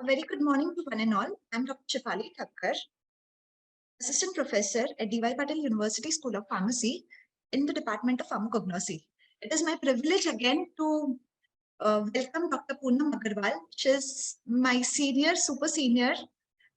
A very good morning to one and all. I'm Dr. Shefali Thakkar, Assistant Professor at DY Patil University School of Pharmacy in the Department of Pharmacognosy. It is my privilege again to welcome Dr. Poonam Agarwal. She's my senior, super senior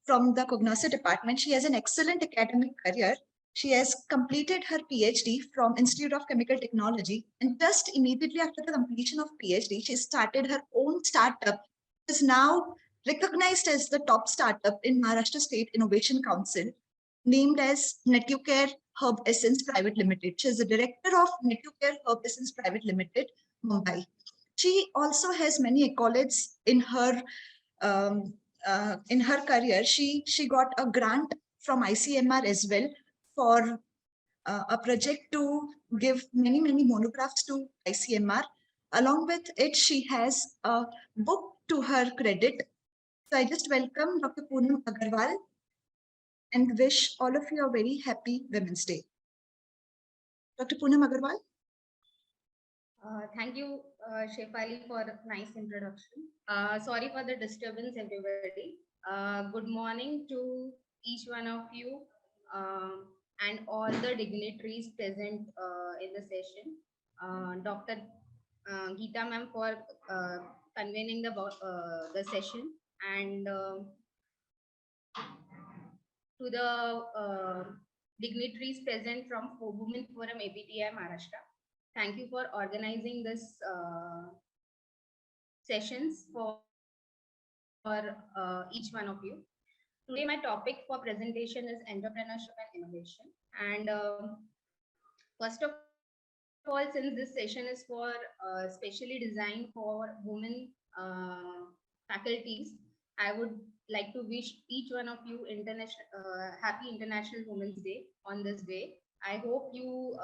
from the Cognosy department. She has an excellent academic career. She has completed her PhD from Institute of Chemical Technology, and just immediately after the completion of PhD, she started her own startup. It is now recognized as the top startup in Maharashtra State Innovation Council, named as NetuCare Herb Essence Private Limited. She is the director of NetuCare Herb Essence Private Limited, Mumbai. She also has many accolades um, in her career. She got a grant from ICMR as well for a project to give many monographs to ICMR. Along with it, she has a book to her credit. So I just welcome Dr. Poonam Agarwal and wish all of you a very happy Women's Day. Dr. Poonam Agarwal. Thank you, Shefali, for a nice introduction. Sorry for the disturbance, everybody. Good morning to each one of you and all the dignitaries present in the session. Dr. Geeta ma'am for convening the session, and to the dignitaries present from Women Forum APTI Maharashtra. Thank you for organizing this sessions for each one of you. Today, my topic for presentation is entrepreneurship and innovation. And first of all, since this session is for specially designed for women faculties, I would like to wish each one of you happy International Women's Day on this day. I hope you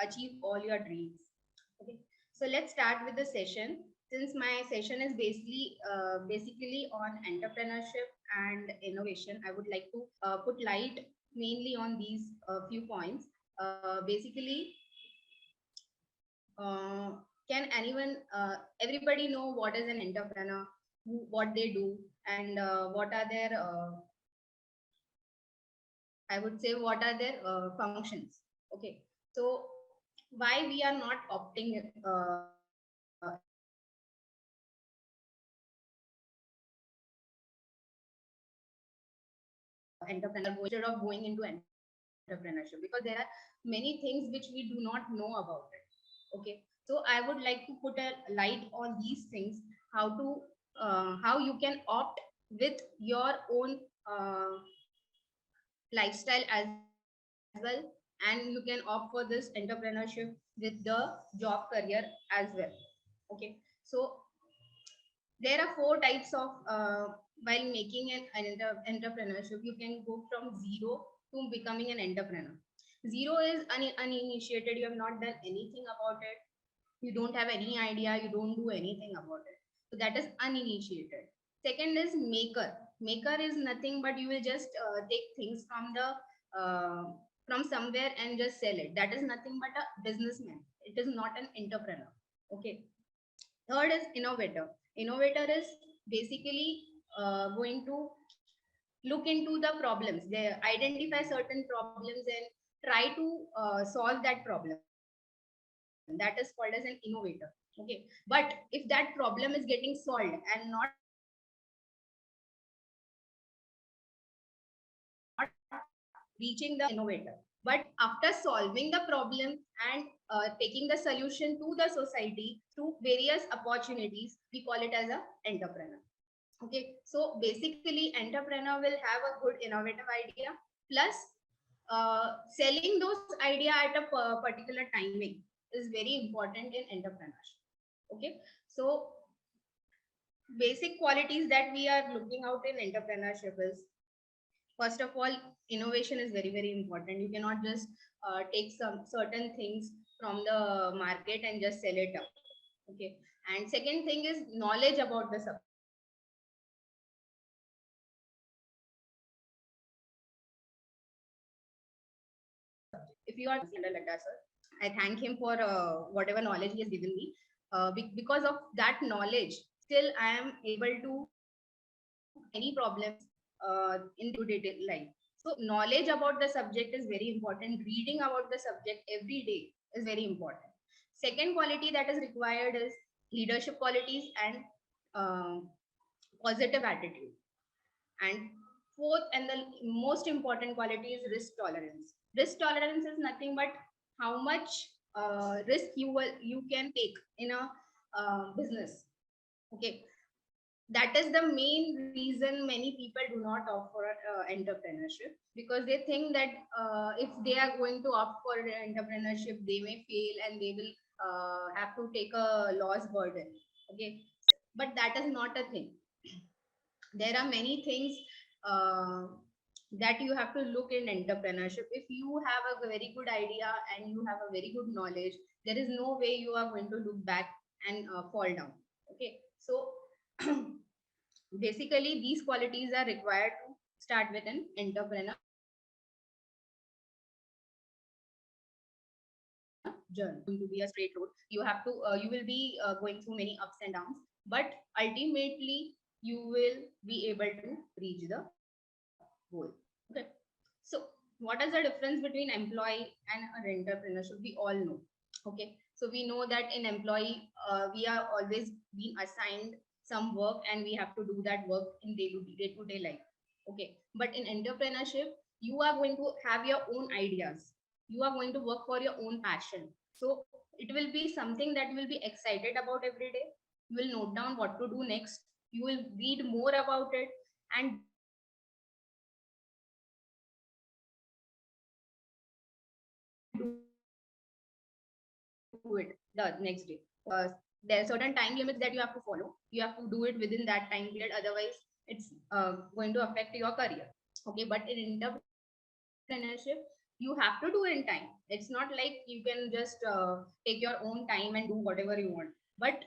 achieve all your dreams. Okay, so let's start with the session. Since my session is basically on entrepreneurship and innovation, I would like to put light mainly on these few points. Basically, can everybody know what is an entrepreneur, what they do, and what are their, I would say, what are their functions? Okay, so why we are not opting entrepreneur instead of going into entrepreneurship, because there are many things which we do not know about it. Okay, so I would like to put a light on these things, how you can opt with your own lifestyle as well, and you can opt for this entrepreneurship with the job career as well. Okay, so there are four types of while making an entrepreneurship. You can go from zero to becoming an entrepreneur. Zero is uninitiated. You have not done anything about it. You don't have any idea. You don't do anything about it. So that is uninitiated. Second is maker. Maker is nothing but you will just take things from somewhere and just sell it. That is nothing but a businessman. It is not an entrepreneur. Okay. Third is innovator. Innovator is basically going to look into the problems. They identify certain problems and try to solve that problem. That is called as an innovator. Okay, but if that problem is getting solved and not reaching the innovator, but after solving the problem and taking the solution to the society through various opportunities, we call it as a entrepreneur. Okay, so basically entrepreneur will have a good innovative idea plus selling those idea at a particular timing is very important in entrepreneurship. Okay, so basic qualities that we are looking out in entrepreneurship is, first of all, innovation is very important. You cannot just take some certain things from the market and just sell it up. Okay, and second thing is knowledge about the subject. If you are Ladda sir, I thank him for whatever knowledge he has given me. Because of that knowledge, still I am able to any problems in day-to-day life. So knowledge about the subject is very important. Reading about the subject every day is very important. Second quality that is required is leadership qualities and uh, positive attitude. And fourth and the most important quality is risk tolerance. Risk tolerance is nothing but how much risk you can take in a business. Okay, that is the main reason many people do not opt for entrepreneurship, because they think that if they are going to opt for entrepreneurship, they may fail and they will have to take a loss burden. Okay, but that is not a thing. There are many things uh, that you have to look in entrepreneurship. If you have a very good idea and you have a very good knowledge, there is no way you are going to look back and fall down. Okay, so basically these qualities are required to start with an entrepreneur journey. Going to be a straight road. You have to you will be going through many ups and downs, but ultimately you will be able to reach the goal. Okay, so what is the difference between employee and an entrepreneurship? We all know. Okay, so we know that in employee we are always being assigned some work and we have to do that work in day-to-day life. Okay, but in entrepreneurship you are going to have your own ideas, you are going to work for your own passion. So it will be something that you will be excited about every day. You will note down what to do next, you will read more about it and do it the next day. There are certain time limits that you have to follow, you have to do it within that time period, otherwise it's going to affect your career. Okay, but in entrepreneurship you have to do it in time. It's not like you can just take your own time and do whatever you want, but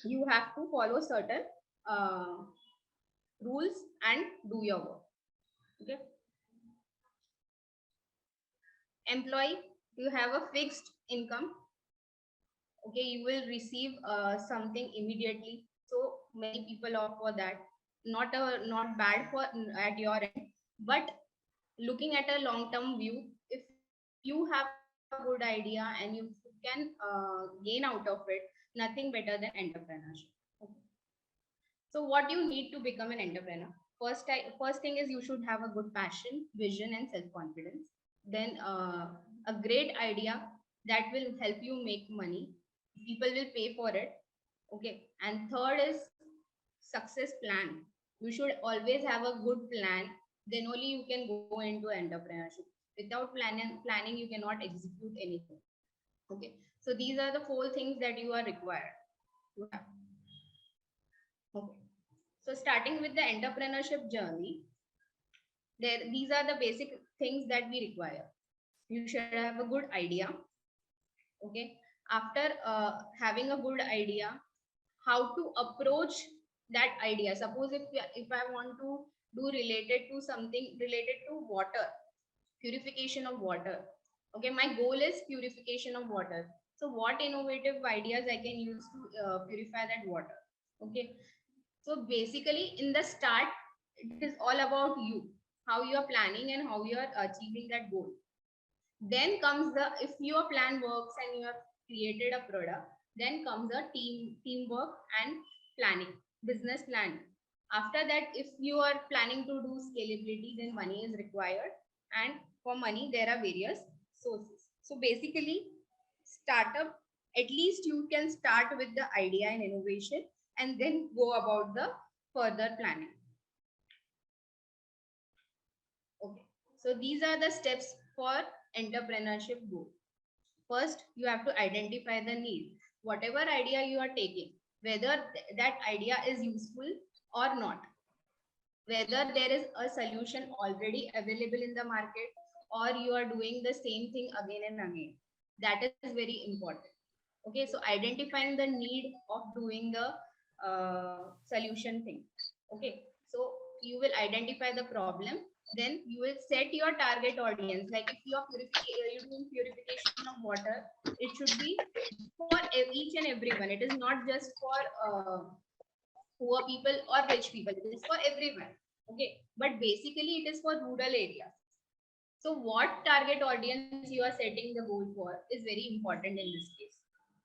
you have to follow certain uh, rules and do your work. Okay, employee, you have a fixed income. Okay, you will receive something immediately, so many people opt for that. Not bad for at your end, but looking at a long term view, if you have a good idea and you can gain out of it, nothing better than entrepreneurship. Okay. So what you need to become an entrepreneur? First thing is you should have a good passion, vision, and self confidence. Then a great idea that will help you make money. People will pay for it. Okay. And third is success plan. You should always have a good plan. Then only you can go into entrepreneurship. Without planning, you cannot execute anything. Okay. So these are the four things that you are required to have. Okay. So starting with the entrepreneurship journey, these are the basic things that we require. You should have a good idea. Okay. After having a good idea, how to approach that idea. Suppose if I want to do related to something related to water, purification of water. Okay, my goal is purification of water. So what innovative ideas I can use to purify that water? Okay, so basically in the start, it is all about you, how you are planning and how you are achieving that goal. Then comes the, if your plan works and you have created a product, then comes a teamwork and planning, business planning. After that, if you are planning to do scalability, then money is required, and for money there are various sources. So basically, startup, at least you can start with the idea and innovation and then go about the further planning. Okay, so these are the steps for entrepreneurship goal. First, you have to identify the need. Whatever idea you are taking, whether that idea is useful or not, whether there is a solution already available in the market or you are doing the same thing again and again. That is very important. Okay, so identifying the need of doing the solution thing. Okay, so you will identify the problem, then you will set your target audience. Like if you are you're doing purification of water, it should be for each and everyone. It is not just for poor people or rich people. It is for everyone. Okay, but basically it is for rural areas. So what target audience you are setting the goal for is very important in this case.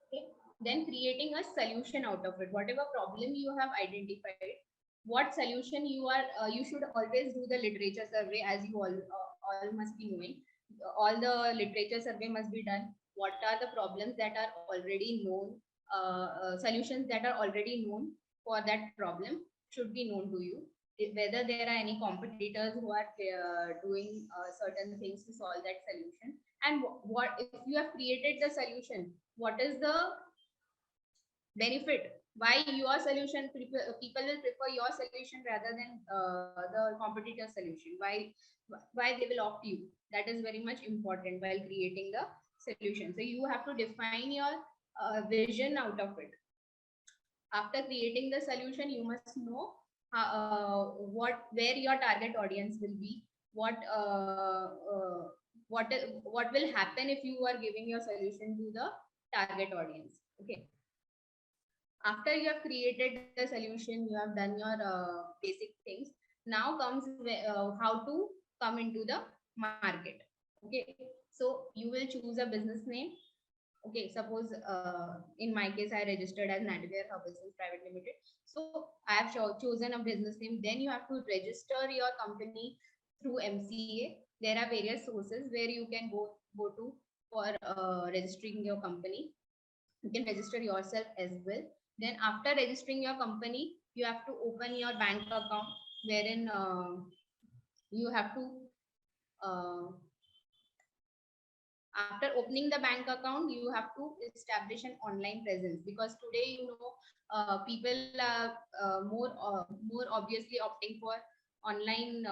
Okay, then creating a solution out of it. Whatever problem you have identified, what solution you are, you should always do the literature survey, as you all must be knowing. All the literature survey must be done. What are the problems that are already known, solutions that are already known for that problem should be known to you. Whether there are any competitors who are doing certain things to solve that solution, and what if you have created the solution, what is the benefit, why your solution, people will prefer your solution rather than the competitor solution, why they will opt you. That is very much important while creating the solution. So you have to define your vision out of it. After creating the solution, you must know what, where your target audience will be, what what will happen if you are giving your solution to the target audience. Okay, after you have created the solution, you have done your basic things. Now comes how to come into the market. Okay, so you will choose a business name. Okay, suppose in my case I registered as Nataware Herbals Private Limited. So I have chosen a business name. Then you have to register your company through MCA. There are various sources where you can go to for registering your company. You can register yourself as well. Then after registering your company, you have to open your bank account, wherein you have to uh, after opening the bank account, you have to establish an online presence, because today, you know, people are more obviously opting for online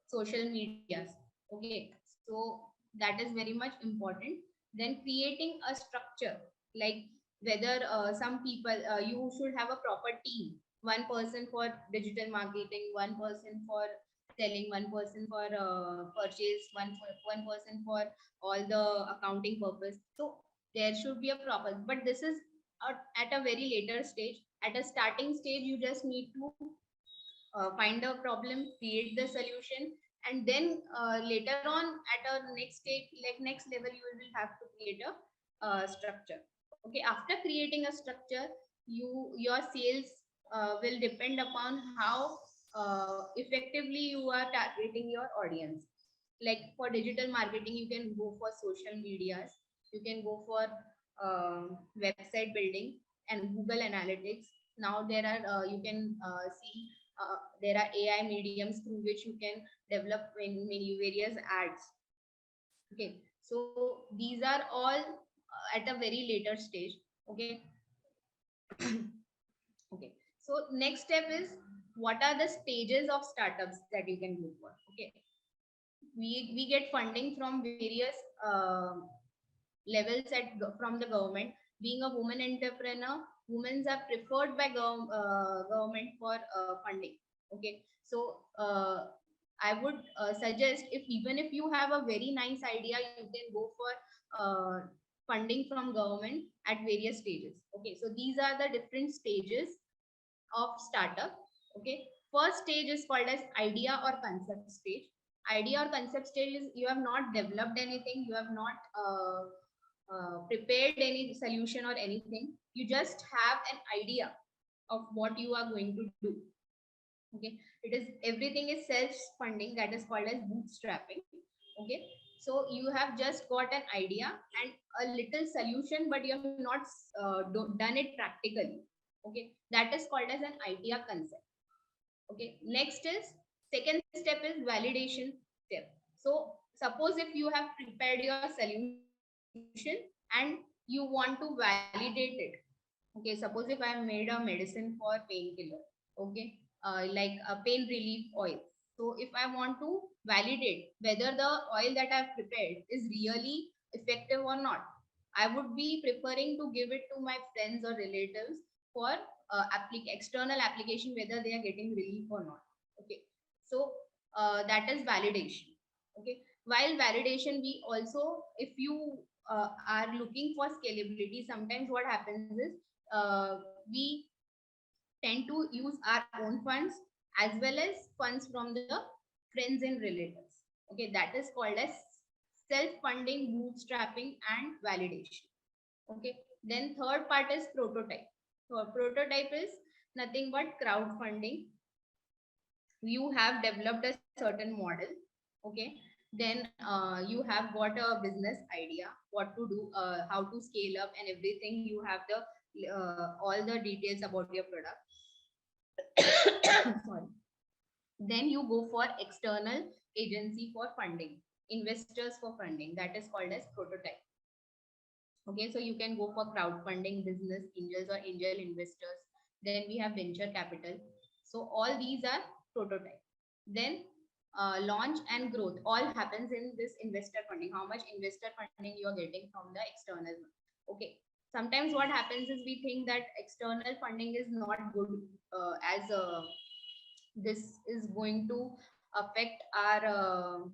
social medias. Okay, so that is very much important. Then creating a structure, like whether some people, you should have a proper team. One person for digital marketing, one person for selling, one person for purchase, one person for all the accounting purpose. So there should be a proper, but this is at a very later stage. At a starting stage, you just need to find a problem, create the solution, and then later on at a next stage, like next level, you will have to create a structure. Okay, after creating a structure, your sales will depend upon how effectively you are targeting your audience. Like for digital marketing, you can go for social medias, you can go for website building and Google Analytics. Now there are you can see there are AI mediums through which you can develop many various ads. Okay, so these are all at a very later stage. Okay, okay. So next step is, what are the stages of startups that you can go for? Okay, we get funding from various levels from the government. Being a woman entrepreneur, women are preferred by government for funding. Okay, so I would suggest, if even if you have a very nice idea, you can go for funding from government at various stages. Okay, so these are the different stages of startup. Okay, first stage is called as idea or concept stage. Idea or concept stage is, you have not developed anything, you have not prepared any solution or anything, you just have an idea of what you are going to do. Okay, it is, everything is self funding, that is called as bootstrapping. Okay, so you have just got an idea and a little solution, but you have not done it practically. Okay, that is called as an idea concept. Okay, next is, second step is validation step. So suppose if you have prepared your solution and you want to validate it. Okay, suppose if I have made a medicine for painkiller. Okay, like a pain relief oil. So if I want to validate whether the oil that I've prepared is really effective or not, I would be preferring to give it to my friends or relatives for external application, whether they are getting relief or not. Okay, so that is validation. Okay, while validation, we also, if you are looking for scalability, sometimes what happens is we tend to use our own funds as well as funds from the friends and relatives. Okay, that is called as self-funding, bootstrapping, and validation. Okay, then third part is prototype. So prototype is nothing but crowdfunding. You have developed a certain model. Okay, then you have got a business idea, what to do, how to scale up and everything. You have the all the details about your product. Sorry. Then you go for external agency for funding, investors for funding. That is called as prototype. Okay, so you can go for crowdfunding, business angels or angel investors. Then we have venture capital. So all these are prototype. Then launch and growth all happens in this investor funding. How much investor funding you are getting from the external. Okay. Sometimes what happens is we think that external funding is not good, as this is going to affect our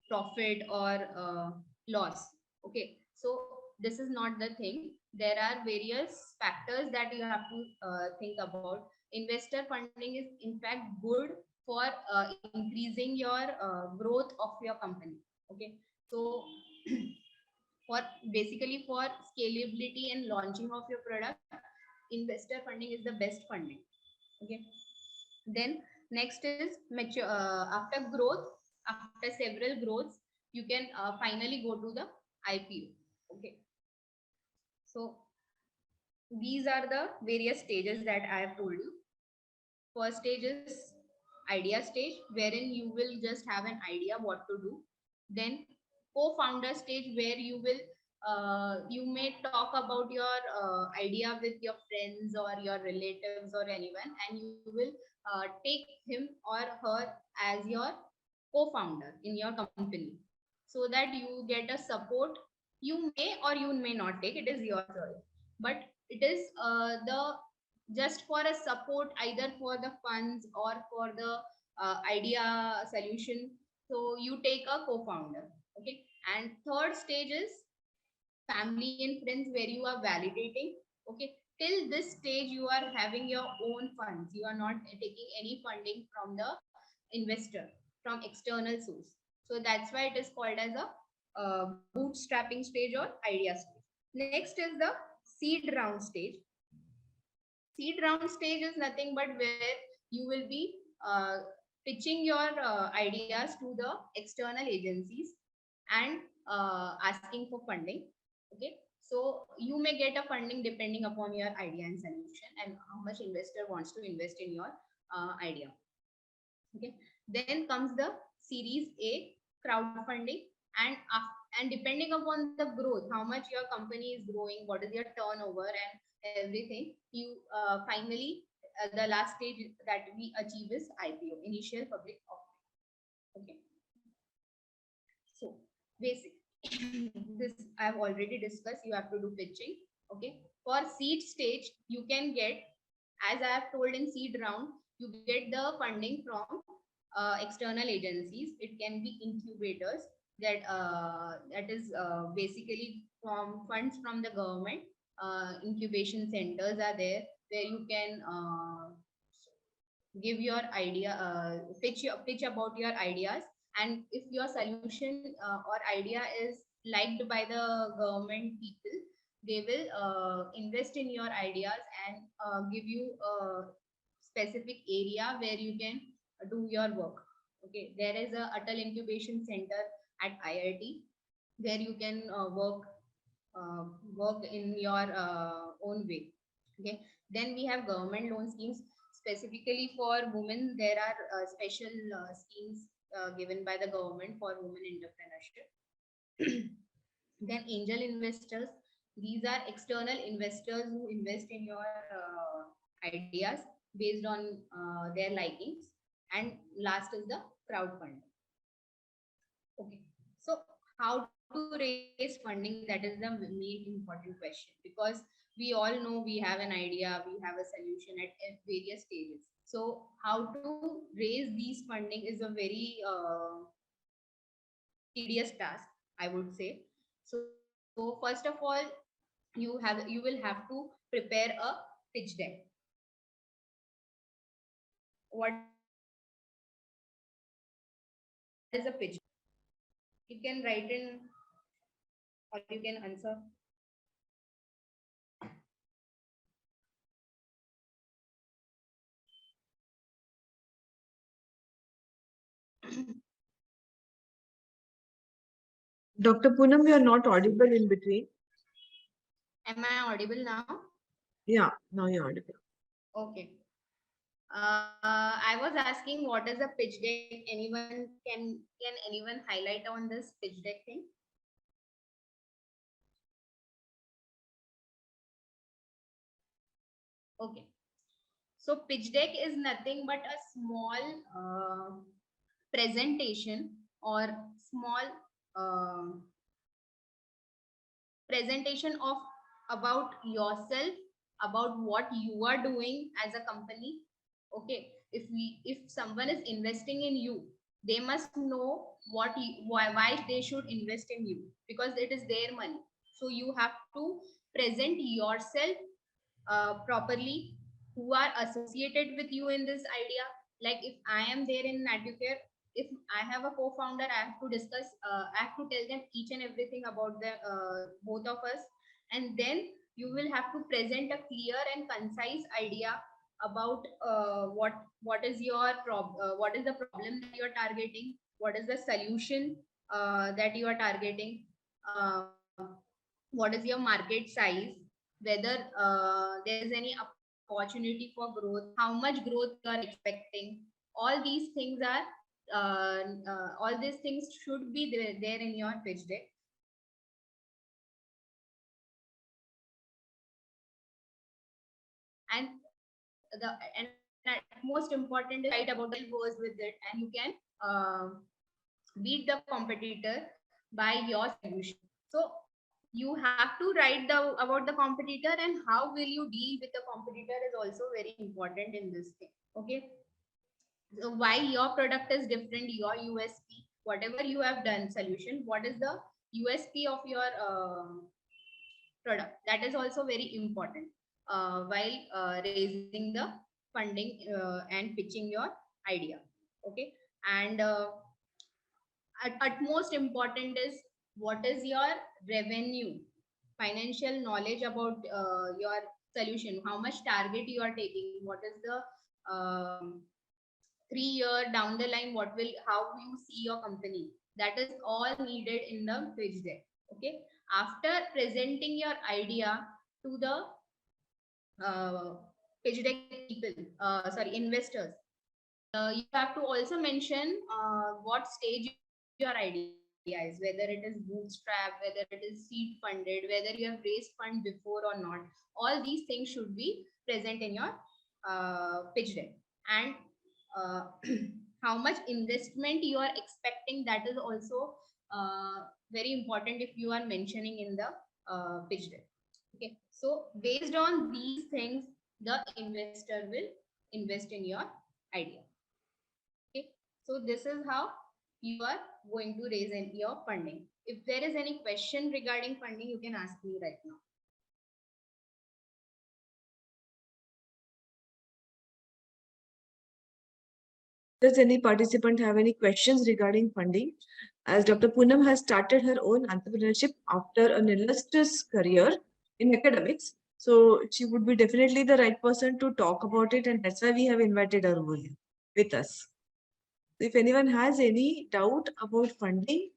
profit or loss. Okay, so this is not the thing. There are various factors that you have to think about. Investor funding is in fact good for increasing your growth of your company. Okay, so for basically for scalability and launching of your product, investor funding is the best funding. Okay, then next is mature, after growth, after several growths, you can finally go to the IPO. Okay, so these are the various stages that I have told you. First stage is idea stage, wherein you will just have an idea what to do. Then co-founder stage, where you will you may talk about your idea with your friends or your relatives or anyone, and you will take him or her as your co-founder in your company, so that you get a support. You may or you may not take, it is your choice, but it is the just for a support, either for the funds or for the idea solution. So you take a co-founder. Okay, and third stage is family and friends, where you are validating. Okay, till this stage you are having your own funds, you are not taking any funding from the investor, from external source. So that's why it is called as a bootstrapping stage or idea stage. Next is the seed round stage. Seed round stage is nothing but where you will be pitching your ideas to the external agencies and asking for funding. Okay, so you may get a funding depending upon your idea and solution and how much investor wants to invest in your idea. Okay, then comes the series A, crowdfunding. And depending upon the growth, how much your company is growing, what is your turnover and everything, you finally the last stage that we achieve is IPO, initial public offering. Okay, so basic this I have already discussed. You have to do pitching. Okay, for seed stage you can get, as I have told, in seed round you get the funding from external agencies. It can be incubators, that is basically from funds from the government. Incubation centers are there, where you can give your idea, pitch about your ideas, and if your solution or idea is liked by the government people, they will invest in your ideas and give you a specific area where you can do your work. Okay, there is a Atal Incubation Center at IIT, where you can work in your own way. Okay, then we have government loan schemes. Specifically for women, there are special schemes given by the government for women entrepreneurship. Then angel investors, these are external investors who invest in your ideas based on their likings. And last is the crowdfunding. Okay, so how to raise funding? That is the main important question, because we all know we have an idea, we have a solution at various stages. So how to raise these funding is a very tedious task, I would say. So first of all, you will have to prepare a pitch deck. what is a pitch deck? You can write in or you can answer. Dr. Poonam, you are not audible in between. Am I audible now? Yeah, now you're audible. Okay. I was asking what is a pitch deck? Anyone can anyone highlight on this pitch deck thing? Okay. So pitch deck is nothing but a small presentation or small uh, presentation of about yourself, about what you are doing as a company. Okay, if someone is investing in you, they must know why they should invest in you, because it is their money. So you have to present yourself properly, who are associated with you in this idea. Like if I am there in Natucare, if I have a co-founder, I have to discuss, I have to tell them each and everything about the both of us, and then you will have to present a clear and concise idea about what is your what is the problem that you are targeting, what is the solution that you are targeting, what is your market size, whether there is any opportunity for growth, how much growth you are expecting. All these things are all these things should be there in your pitch deck. And at most important is write about the goes with it, and you can beat the competitor by your solution. So you have to write the about the competitor, and how will you deal with the competitor is also very important in this thing. Okay, so why your product is different, your USP, whatever you have done solution, what is the USP of your product, that is also very important while raising the funding and pitching your idea. Okay, and at most important is what is your revenue, financial knowledge about your solution, how much target you are taking, what is the 3 year down the line, what will, how you see your company. That is all needed in the pitch deck. Okay, after presenting your idea to the pitch deck people, sorry, investors, you have to also mention what stage your idea is, whether it is bootstrap, whether it is seed funded, whether you have raised fund before or not. All these things should be present in your pitch deck. And uh, how much investment you are expecting, that is also very important if you are mentioning in the pitch deck. Okay, so based on these things, the investor will invest in your idea. Okay, so this is how you are going to raise your funding. If there is any question regarding funding, you can ask me right now. Does any participant have any questions regarding funding? As Dr. Poonam has started her own entrepreneurship after an illustrious career in academics, so she would be definitely the right person to talk about it, and that's why we have invited her over here with us. If anyone has any doubt about funding,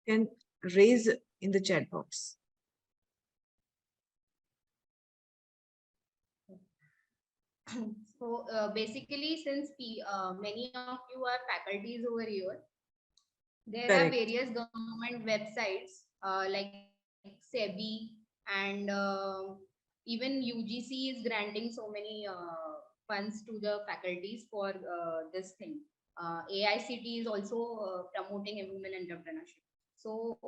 can raise in the chat box. So basically, since many of you are faculties over here, there are Correct. various government websites like SEBI, and even UGC is granting so many funds to the faculties for this thing. AICT is also promoting women entrepreneurship. So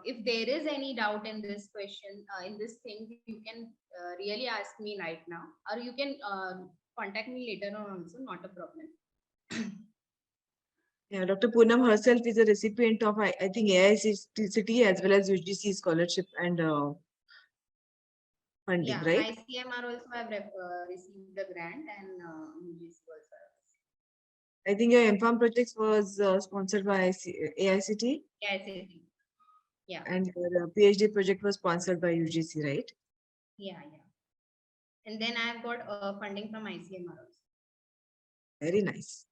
if there is any doubt in this question, in this thing, you can really ask me right now, or you can contact me later on also, not a problem. Yeah, Dr. Poonam herself is a recipient of, I think, AICT as well as UGC scholarship and funding, Yeah, right? ICMR also have received the grant, and UGC also have. I think your MPharm projects was sponsored by AICT, AICT. Yeah, and your PhD project was sponsored by UGC, right? yeah. And then I've got funding from ICMR also. Very nice.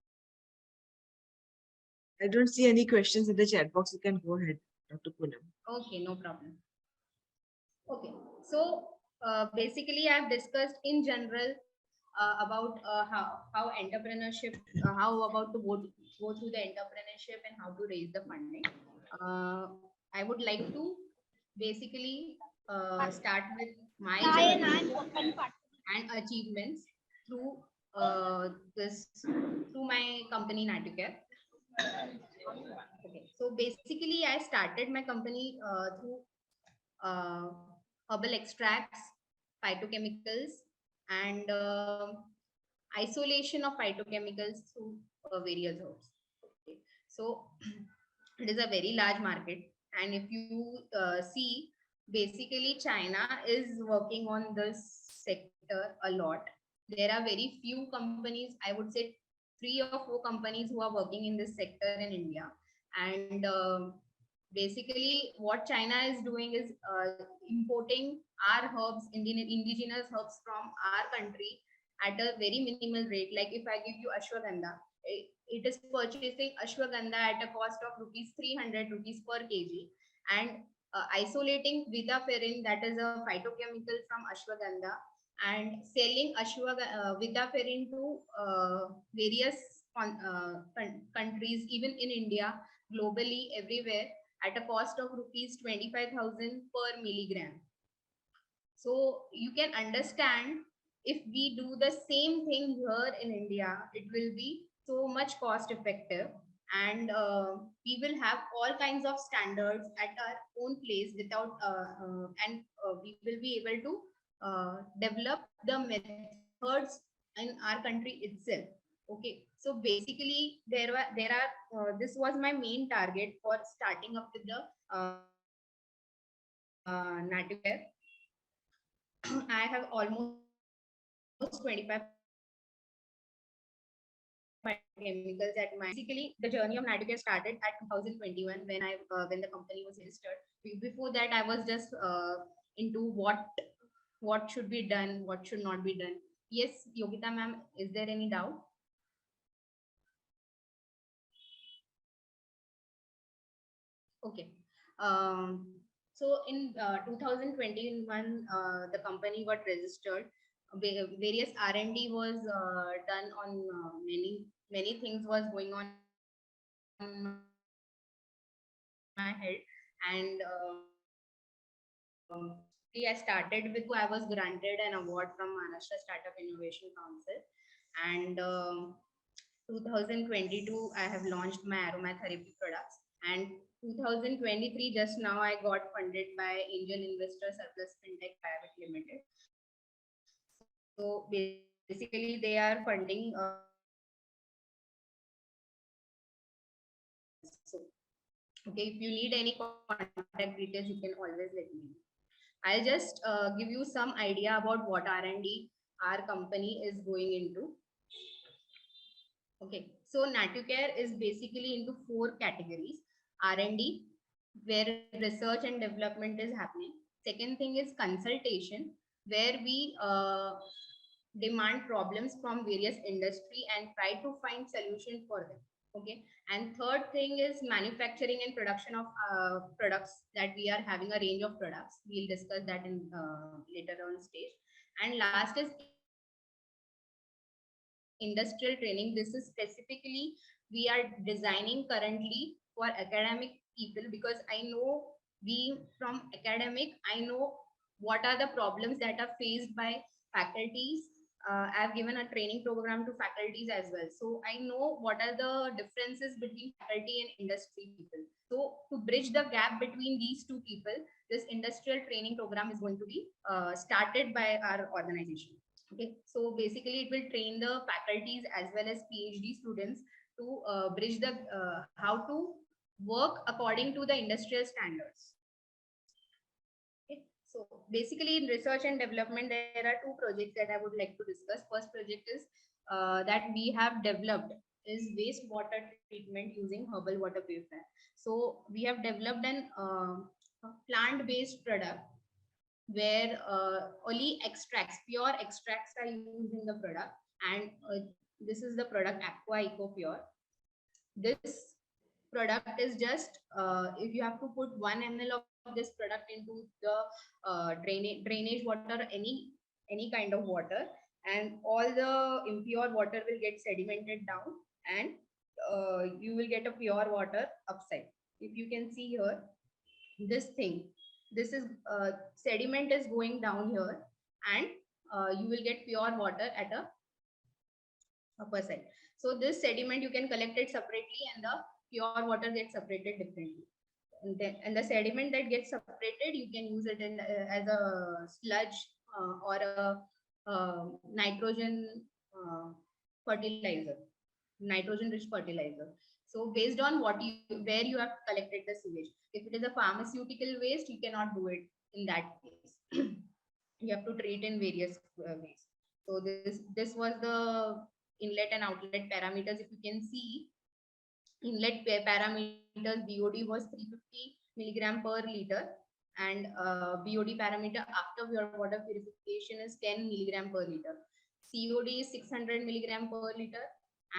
I don't see any questions in the chat box. You can go ahead, Dr. Poonam. Okay, no problem. Okay, so basically I've discussed in general about how entrepreneurship, how about to go through the entrepreneurship and how to raise the funding. I would like to basically start with my journey and achievements through through my company Natucare. Okay, so basically I started my company through uh, herbal extracts, phytochemicals, and isolation of phytochemicals through various herbs. Okay. So it is a very large market, and if you see, basically China is working on this sector a lot. There are very few companies, I would say 3 or 4 companies who are working in this sector in India, and basically what China is doing is importing our herbs, indigenous herbs from our country at a very minimal rate. Like if I give you ashwagandha, it is purchasing ashwagandha at a cost of rupees 300 rupees per kg, and isolating vitaferin, that is a phytochemical from ashwagandha, and selling vitaferin to various countries, even in India, globally, everywhere, at a cost of rupees 25,000 per milligram. So you can understand, if we do the same thing here in India, it will be so much cost effective, and we will have all kinds of standards at our own place without and we will be able to develop the methods in our country itself. Okay, so basically there are this was my main target for starting up with the Natucare. I have almost 25 phytochemicals at my. Basically, the journey of Natucare started at 2021 when the company was registered. Before that, I was just into what should be done, what should not be done. Yes, Yogita ma'am, is there any doubt? Okay. So in 2021, the company got registered. Various R&D was done on many things was going on in my head, and I started with. I was granted an award from Maharashtra Startup Innovation Council, and 2022 I have launched my aromatherapy products, and 2023 just now I got funded by Angel Investor Surplus Fintech Private Limited. So basically they are funding so okay, if you need any contact details, you can always let me know. I'll just give you some idea about what R&D our company is going into. Okay, so Natucare is basically into 4 categories: R&D, where research and development is happening. Second thing is consultation, where we demand problems from various industry and try to find solution for them. Okay, and third thing is manufacturing and production of products, that we are having a range of products. We'll discuss that in later on stage. And last is industrial training. This is specifically we are designing currently for academic people, because I know from academic, I know what are the problems that are faced by faculties. I've given a training program to faculties as well, so I know what are the differences between faculty and industry people. So to bridge the gap between these two people, this industrial training program is going to be started by our organization. Okay, so basically it will train the faculties as well as PhD students to bridge the how to work according to the industrial standards. Okay. So basically in research and development, there are 2 projects that I would like to discuss. First project is that we have developed is wastewater treatment using herbal water purifier. So we have developed an plant-based product where only extracts, pure extracts are used in the product, and this is the product Aqua Eco Pure. This product is just if you have to put 1 ml of this product into the drainage water, any kind of water, and all the impure water will get sedimented down, and you will get a pure water upside. If you can see here, this thing, this is sediment is going down here, and you will get pure water at a upper side. So this sediment you can collect it separately, and the pure water gets separated differently. And the sediment that gets separated, you can use it in as a sludge or a nitrogen fertilizer, nitrogen rich fertilizer. So based on what you, where you have collected the sewage. If it is a pharmaceutical waste, you cannot do it in that case. You have to treat in various ways. So this was the inlet and outlet parameters. If you can see, inlet parameters, BOD was 350 milligram per liter, and BOD parameter after your water purification is 10 milligram per liter. COD is 600 milligram per liter,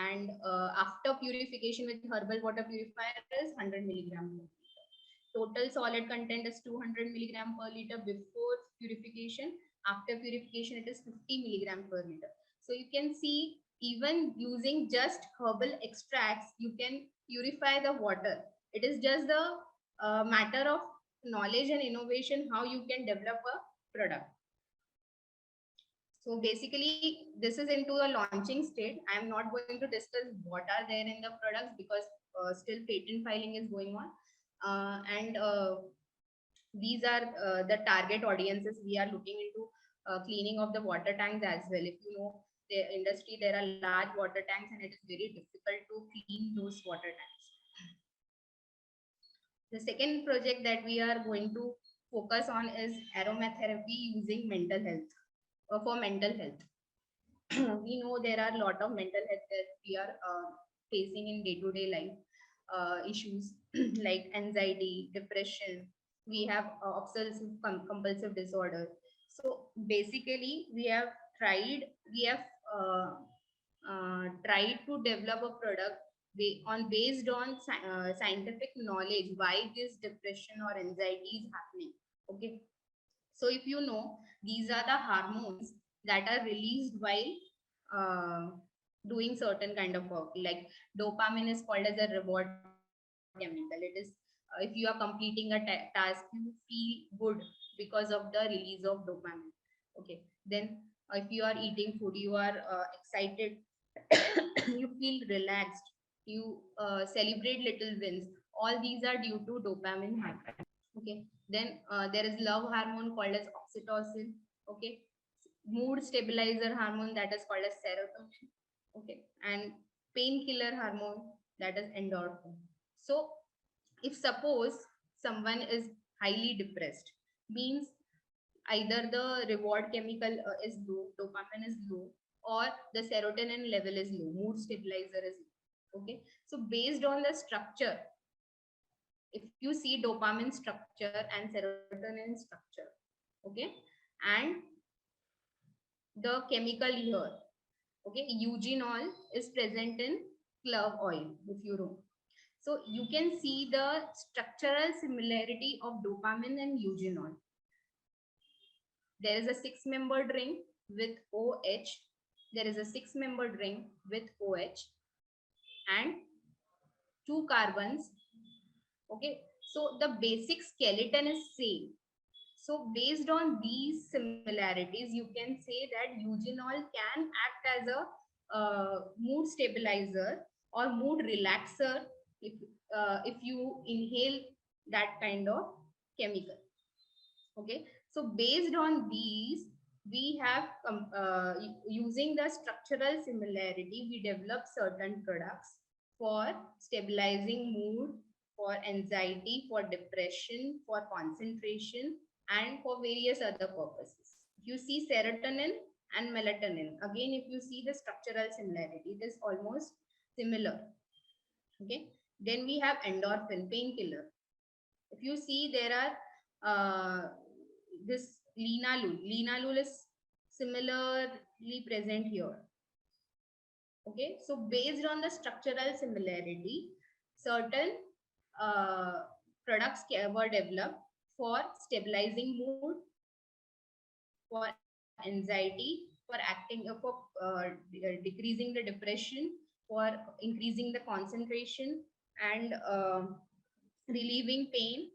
and after purification with herbal water purifier is 100 milligram per liter. Total solid content is 200 milligram per liter before purification. After purification, it is 50 milligram per liter. So you can see, even using just herbal extracts, you can purify the water. It is just the matter of knowledge and innovation how you can develop a product. So basically, this is into a launching state. I am not going to discuss what are there in the products because still patent filing is going on. And these are the target audiences we are looking into. Cleaning of the water tanks as well. If you know the industry, there are large water tanks and it is very difficult to clean those water tanks. The second project that we are going to focus on is aromatherapy using mental health, for mental health. We know there are a lot of mental health that we are facing in day-to-day life, issues like anxiety, depression. We have obsessive compulsive disorder. So basically, we have tried to develop a product based on scientific knowledge why this depression or anxiety is happening. Okay, so if you know, these are the hormones that are released while doing certain kind of work. Like dopamine is called as a reward chemical. It is if you are completing a task, you feel good because of the release of dopamine. Okay, then if you are eating food, you are excited, you feel relaxed, you celebrate little wins. All these are due to dopamine high. Okay, then there is love hormone called as oxytocin. Okay, mood stabilizer hormone that is called as serotonin. Okay, and painkiller hormone that is endorphin. So if suppose someone is highly depressed, means either the reward chemical is low, dopamine is low, or the serotonin level is low, mood stabilizer is low. Okay, so based on the structure, if you see dopamine structure and serotonin structure, okay, and the chemical here, okay, eugenol is present in clove oil, if you know. So you can see the structural similarity of dopamine and eugenol. There is a 6-membered ring with OH. There is a 6-membered ring with OH and 2 carbons. Okay, so the basic skeleton is same. So based on these similarities, you can say that eugenol can act as a mood stabilizer or mood relaxer if you inhale that kind of chemical. Okay, so based on these, we have using the structural similarity, we develop certain products for stabilizing mood, for anxiety, for depression, for concentration, and for various other purposes. You see serotonin and melatonin. Again, if you see the structural similarity, it is almost similar. Okay. Then we have endorphin, painkiller. If you see, there are this linalool. Linalool is similarly present here. Okay, so based on the structural similarity, certain uh, products were developed for stabilizing mood, for anxiety, for acting, for decreasing the depression, for increasing the concentration, and relieving pain.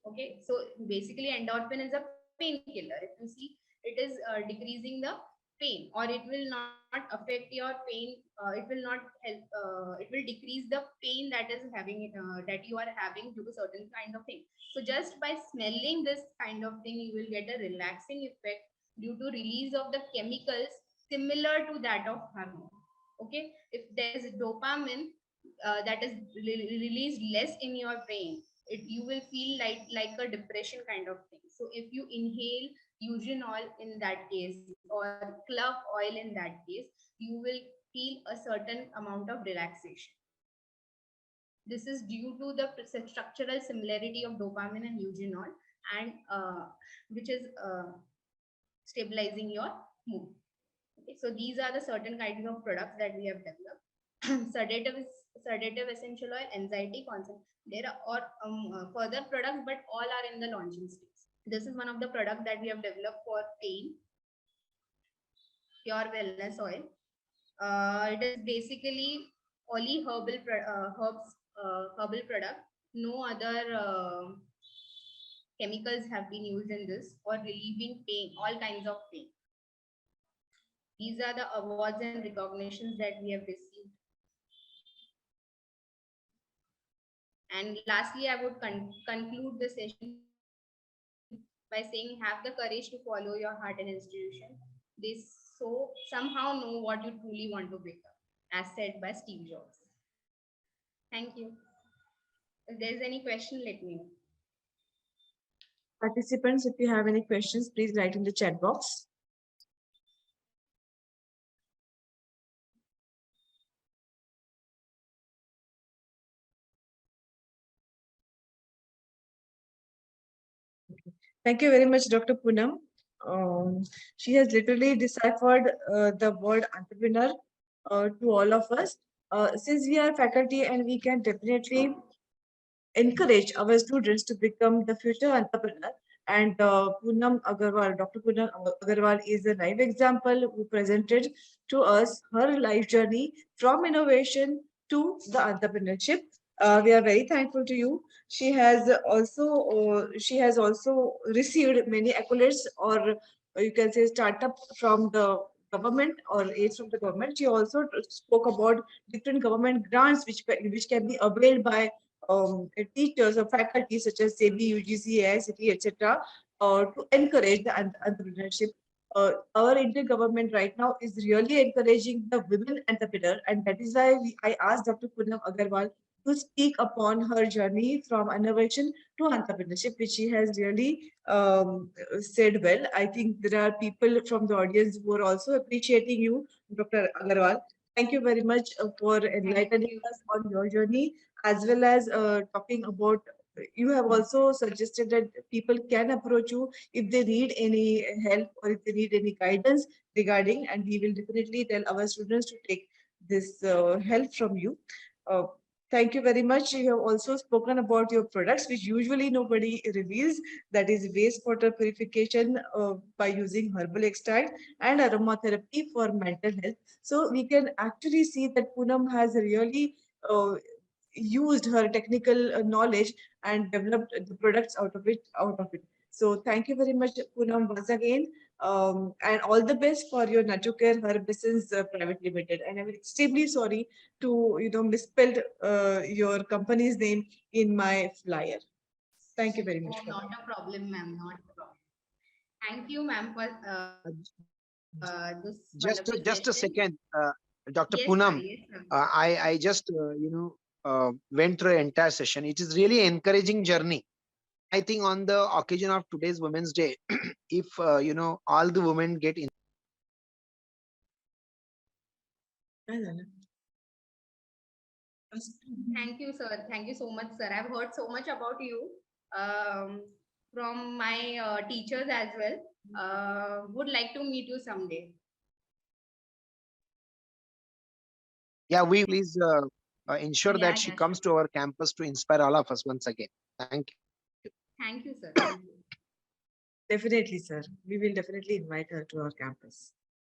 Okay, so basically endorphin is a painkiller. If you see, it is decreasing the pain, or it will not affect your pain. It will not help. It will decrease the pain that is having that you are having due to certain kind of thing. So just by smelling this kind of thing, you will get a relaxing effect due to release of the chemicals similar to that of hormone. Okay, if there is dopamine that is released less in your brain, you will feel like a depression kind of thing. So if you inhale eugenol in that case, or clove oil in that case, you will feel a certain amount of relaxation. This is due to the structural similarity of dopamine and eugenol, and which is stabilizing your mood. Okay, so these are the certain kinds of products that we have developed. Sedative essential oil, anxiety, consent. There are or further products, but all are in the launching stage. This is one of the products that we have developed for pain, pure wellness oil. It is basically only herbal product. No other chemicals have been used in this for relieving pain, all kinds of pain. These are the awards and recognitions that we have received. And lastly, I would conclude the session by saying, have the courage to follow your heart and institution. They so somehow know what you truly want to become, as said by Steve Jobs. Thank you. If there's any question, let me know. Participants, if you have any questions, please write in the chat box. Thank you very much, Dr. Poonam. She has literally deciphered the word entrepreneur to all of us. Since we are faculty and we can definitely encourage our students to become the future entrepreneur. And Poonam Agarwal, Dr. Poonam Agarwal is a live example who presented to us her life journey from innovation to the entrepreneurship. We are very thankful to you. She has also received many accolades, or you can say startup from the government or aids from the government. She also spoke about different government grants which can be availed by teachers or faculty such as SEBI, UGC, AICTE, etc., to encourage the entrepreneurship. Our Indian government right now is really encouraging the women entrepreneur, and that is why I asked Dr. Poonam Agarwal to speak upon her journey from innovation to entrepreneurship, which she has really said well. I think there are people from the audience who are also appreciating you, Dr. Agarwal. Thank you very much for enlightening us on your journey, as well as talking about. You have also suggested that people can approach you if they need any help or if they need any guidance regarding, and we will definitely tell our students to take this help from you. Uh, Thank you very much. You have also spoken about your products, which usually nobody reveals. That is wastewater purification by using herbal extract and aromatherapy for mental health. So we can actually see that Poonam has really used her technical knowledge and developed the products out of it. So thank you very much, Poonam, once again, and all the best for your Natucare Herb Business Private Limited. And I'm extremely sorry to misspelled your company's name in my flyer. Thank you very much. Oh, not a problem, ma'am. Not a problem. Thank you, ma'am, for this wonderful Just a session. second, Dr. Yes, sir. Poonam. Yes, sir. I just went through an entire session. It is really encouraging journey. I think on the occasion of today's Women's Day, if all the women get Thank you, sir. Thank you so much, sir. I've heard so much about you um, from my teachers as well. Would like to meet you someday. Yeah, we please ensure Yeah, that she yeah, comes sure. to our campus to inspire all of us once again. Thank you. Thank you, sir. Thank you. Definitely, sir. We will definitely invite her to our campus.